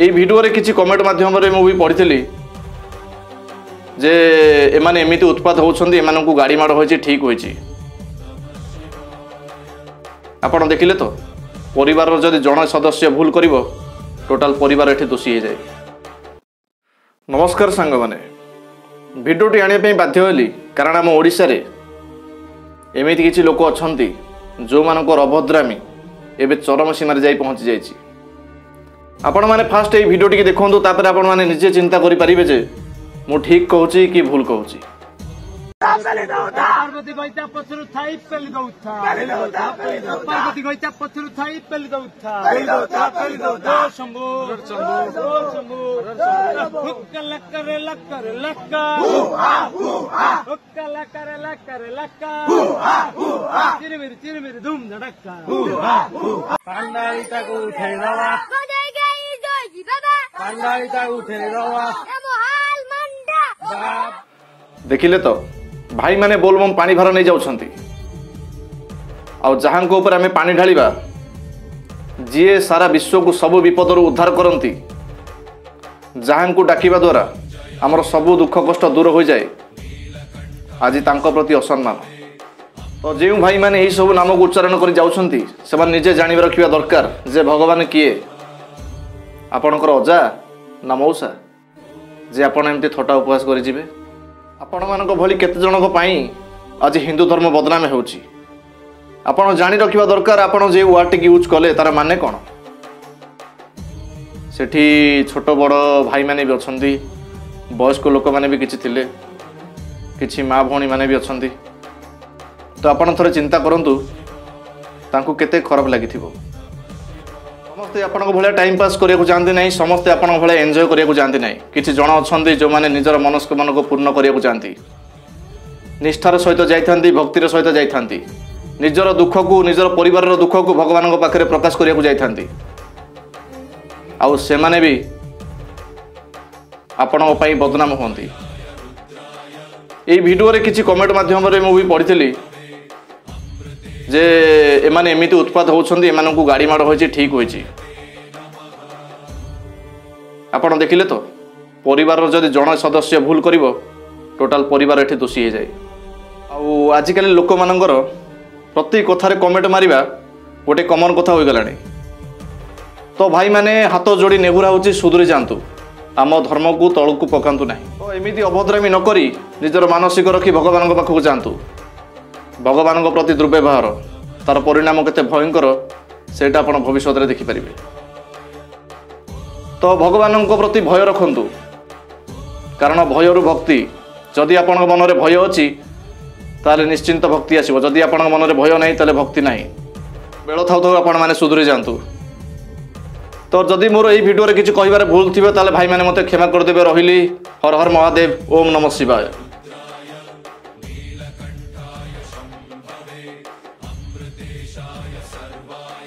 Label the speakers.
Speaker 1: এই ভিডিওরে কিছু কমেন্ট মাধ্যমে মু পড়ি যে এমানে এমিতি উৎপাত হচ্ছেন এমানকু গাড়ি মাড় হয়েছে ঠিক হয়েছে। আপনার দেখিলে তো পরিবার যদি জন সদস্য ভুল করব টোটাল পরিবার এটি দোষী হয়ে যায়। নমস্কার সাঙ্গ মানে ভিডিওটি আনিয়া বাধ্য হলি কারণ আম ওড়িশার এমিতি কিছু লোক অনেক যে অভদ্রামী এবে চরম সীমার যাই পৌঁছি যাই। आपण मैंने फास्ट ये भिडियो देखु तापर आपण मैंने निजे चिंता करि परिबे जे मु ठीक कहूची कि भूल कहूची।
Speaker 2: पार्वती गईता पछरु थाई पेली दउथा पार्वती गईता पछरु थाई पेली दउथा दो शंभू हुक्कला करे लक्का हुक्कला करे लक्का चिरमिरी धूम धड़क्का पांडालिता को उठे रवा पांडालिता उठे रवा
Speaker 1: देखिले तो भाई माने बोलबम पानी भर नहीं जाउछंती आ जहां को ऊपर हमें पानी ढालिबा जी सारा विश्व को सब विपद उद्धार करती जहां को डाकिबा द्वारा आमर सब दुख कष्ट दूर हो जाए आज तांको प्रति असम्मान। तो जो भाई माने यही सब नाम को उच्चारण कर जाउछंती से निजे जानि रखिबा दरकार जे भगवान किए आपणकर अजा ना मौसा जे आपण एमती थटा उपवास करि जिवे। आपण मानक भली केते जनक पई आज हिंदू धर्म बदनाम होउची आपण जानि रखिबा दरकार। आपण जे वर्ड टी यूज कले तार माने कोन सेठी छोट बड़ भाई माने भी अछंती वयस्क लोक माने भी किछि थिले किछि माँ भौणी माने भी अछंती। तो आपण थोड़े चिंता करंतु तांकु केते खराब लागिथिबो। समस्ते आपण भाया टाइम पास करिया चाहती ना समस्ते आपण भाया एंजॉय करिया चाहती ना किसी जन अच्छा जो मैंने निजर मनस्क मन को पूर्ण करिया चाहती निष्ठार सहित जाइथांती भक्तिर सहित जाइथांती निजर दुख को निजर परिवार दुख को भगवान पाखे प्रकाश करिया जाइथांती आउ से माने भी आपण बदनाम होती। ये भिडियो रे किछि कमेंट माध्यम मु पढ़ी जे एमाने एमिति उत्पात होउछंती एमानकु गाड़ी माड़ होइछि ठीक होइछि। आपण देखिले तो परिवार जदि जन सदस्य भूल करिवो टोटाल परिवार एठी दोषी हो जाए। आउ आजिकल लोक मानकर प्रति कथारे कमेंट मारिबा गोटे कमन कथा हो गलानी। तो भाई माने हाथ जोड़ी नेहुरा होछि सुधुरी जांतु आम धर्म को तळकु पकांतु नाही। तो एमिति अभद्रामी न करी निजर मानसिक रखी भगवान पाखक जांतु। भगवान प्रति दुर्व्यवहार तार परिणाम केते भयंकर सेटा आपण भविष्य में देखिपारे। तो भगवान प्रति भय रखंतु कारण भयरु भक्ति जदि आपण मन में भय अच्छी ताले निश्चिंत भक्ति आसो जदि आपण मन में भय नहीं ताले भक्ति नहीं बेल थाउ थाउ आपण माने सुधुरी जांतु। तो जदि मोर ये भिडियो किसी कहिबार भूल थिबे ताले भाई माने मते क्षमा कर देबे। रहिली हर हर महादेव ओम नमः शिवाय।
Speaker 3: अमृतेशाय सर्वाय